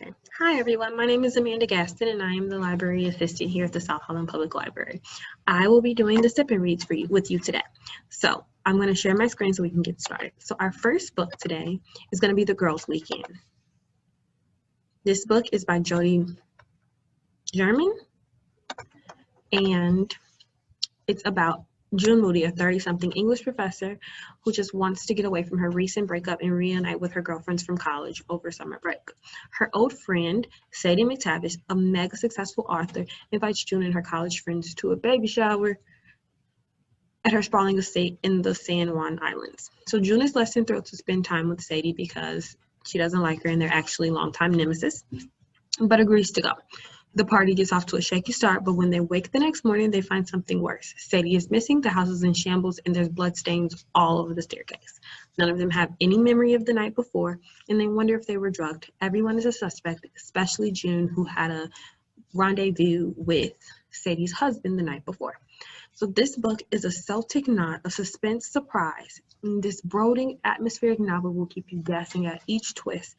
Okay. Hi everyone, my name is Amanda Gaston and I am the library assistant here at the South Holland Public Library. I will be doing the sip and reads with you today. So I'm going to share my screen so we can get started. So our first book today is going to be The Girls' Weekend. This book is by Jody German and it's about June Moody, a 30-something English professor who just wants to get away from her recent breakup and reunite with her girlfriends from college over summer break. Her old friend, Sadie McTavish, a mega successful author, invites June and her college friends to a baby shower at her sprawling estate in the San Juan Islands. So June is less than thrilled to spend time with Sadie because she doesn't like her and they're actually longtime nemesis, but agrees to go. The party gets off to a shaky start, but when they wake the next morning, they find something worse. Sadie is missing, the house is in shambles, and there's bloodstains all over the staircase. None of them have any memory of the night before, and they wonder if they were drugged. Everyone is a suspect, especially June, who had a rendezvous with Sadie's husband the night before. So this book is a Celtic knot, a suspense surprise. And this brooding, atmospheric novel will keep you guessing at each twist,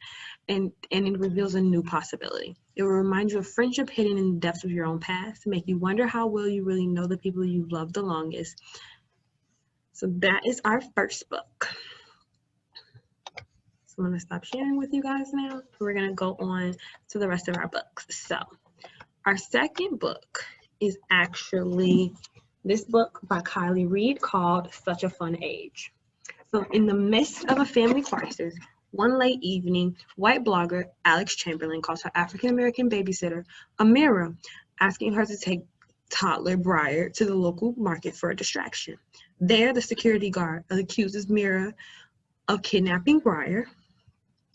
and it reveals a new possibility. It will remind you of friendship hidden in the depths of your own past, make you wonder how well you really know the people you've loved the longest. So that is our first book. So I'm going to stop sharing with you guys now. We're going to go on to the rest of our books. So our second book is actually this book by Kylie Reed called Such a Fun Age. So in the midst of a family crisis, one late evening, white blogger Alex Chamberlain calls her African-American babysitter, Amira, asking her to take toddler Briar to the local market for a distraction. There, the security guard accuses Mira of kidnapping Briar,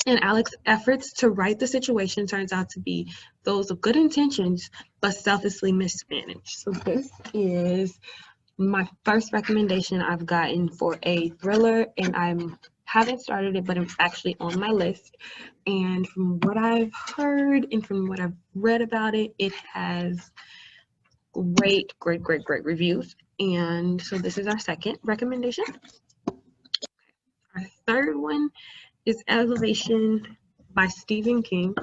and Alex's efforts to right the situation turns out to be those of good intentions, but selfishly mismanaged. So this is my first recommendation I've gotten for a thriller, and I haven't started it, but it's actually on my list. And from what I've heard and from what I've read about it, it has great reviews. And so this is our second recommendation. Our third one is Elevation by Stephen King.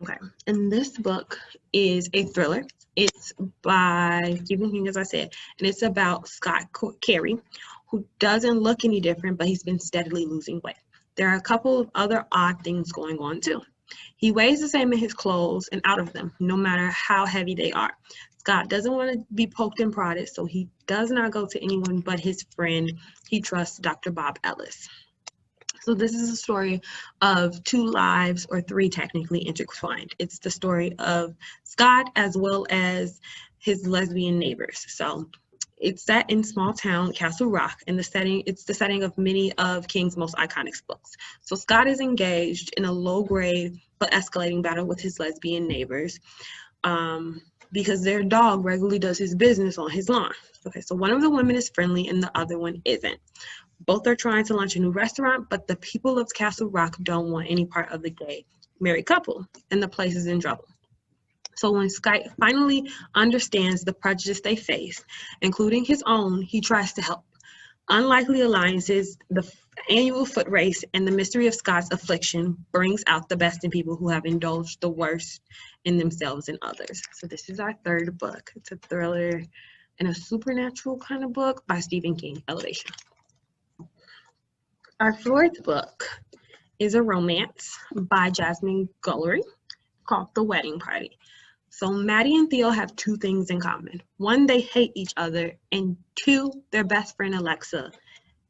Okay, and this book is a thriller. It's by Stephen King, as I said, and it's about Scott Carey, who doesn't look any different, but he's been steadily losing weight. There are a couple of other odd things going on too. He weighs the same in his clothes and out of them, no matter how heavy they are. Scott doesn't want to be poked and prodded, so he does not go to anyone but his friend he trusts, Dr. Bob Ellis. So this is a story of two lives, or three technically, intertwined. It's the story of Scott as well as his lesbian neighbors. So it's set in small town Castle Rock, and it's the setting of many of King's most iconic books. So Scott is engaged in a low-grade but escalating battle with his lesbian neighbors because their dog regularly does his business on his lawn. Okay, so one of the women is friendly and the other one isn't. Both are trying to launch a new restaurant, but the people of Castle Rock don't want any part of the gay married couple, and the place is in trouble. So when Scott finally understands the prejudice they face, including his own, he tries to help. Unlikely alliances, the annual foot race, and the mystery of Scott's affliction brings out the best in people who have indulged the worst in themselves and others. So this is our third book. It's a thriller and a supernatural kind of book by Stephen King, Elevation. Our fourth book is a romance by Jasmine Guillory called The Wedding Party. So Maddie and Theo have two things in common. One, they hate each other, and two, their best friend Alexa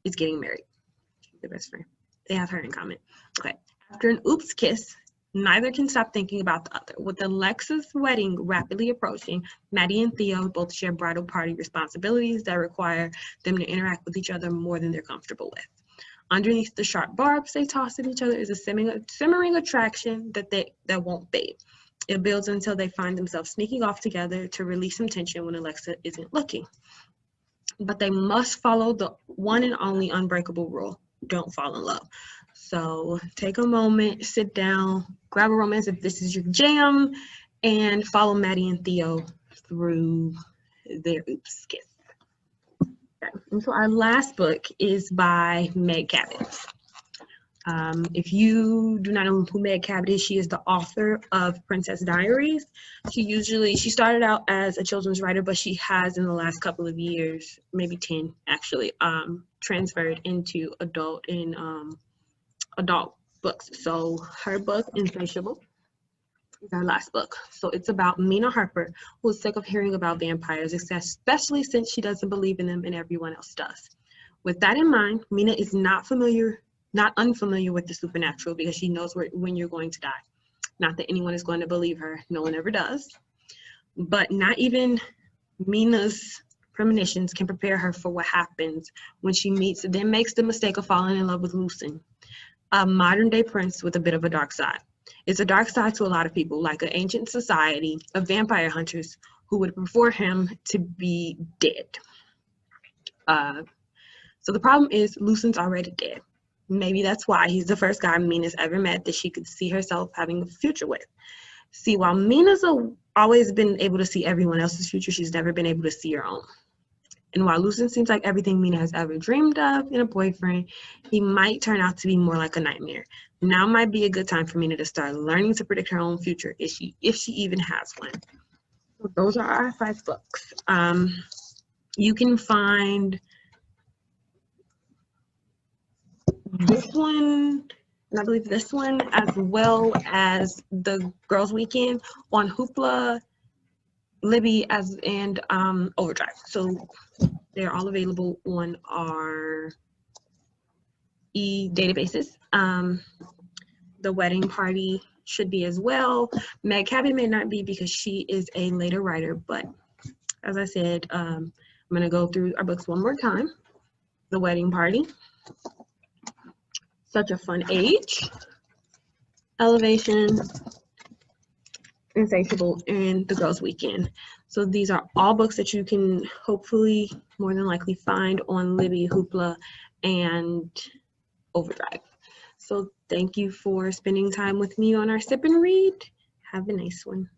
is getting married. Their best friend. They have her in common. Okay. After an oops kiss, neither can stop thinking about the other. With Alexa's wedding rapidly approaching, Maddie and Theo both share bridal party responsibilities that require them to interact with each other more than they're comfortable with. Underneath the sharp barbs they toss at each other is a simmering attraction that won't fade. It builds until they find themselves sneaking off together to release some tension when Alexa isn't looking. But they must follow the one and only unbreakable rule: don't fall in love. So take a moment, sit down, grab a romance if this is your jam, and follow Maddie and Theo through their oops kiss. Okay. And so our last book is by Meg Cabot. If you do not know who Meg Cabot is, she is the author of Princess Diaries. She started out as a children's writer, but she has in the last couple of years, maybe 10 actually, transferred into adult books. So her book, Insatiable, is our last book. So it's about Mina Harper, who's sick of hearing about vampires, especially since she doesn't believe in them and everyone else does. With that in mind, Mina is not unfamiliar with the supernatural because she knows when you're going to die. Not that anyone is going to believe her, no one ever does. But not even Mina's premonitions can prepare her for what happens when she makes the mistake of falling in love with Lucen, a modern day prince with a bit of a dark side. It's a dark side to a lot of people, like an ancient society of vampire hunters who would prefer him to be dead. So the problem is Lucen's already dead. Maybe that's why he's the first guy Mina's ever met that she could see herself having a future with. See, while Mina's always been able to see everyone else's future, she's never been able to see her own. And while Lucen seems like everything Mina has ever dreamed of in a boyfriend, he might turn out to be more like a nightmare. Now might be a good time for Mina to start learning to predict her own future, if she even has one. So those are our 5 books. You can find this one, and I believe this one, as well as the Girls Weekend on Hoopla, Libby, and Overdrive. So they're all available on our e-databases. The Wedding Party should be as well. Meg Cabot may not be because she is a later writer, but as I said, I'm going to go through our books one more time. The Wedding Party, Such a Fun Age, Elevation, Insatiable, and The Girls Weekend. So these are all books that you can hopefully more than likely find on Libby, Hoopla, and Overdrive. So thank you for spending time with me on our Sip and Read. Have a nice one.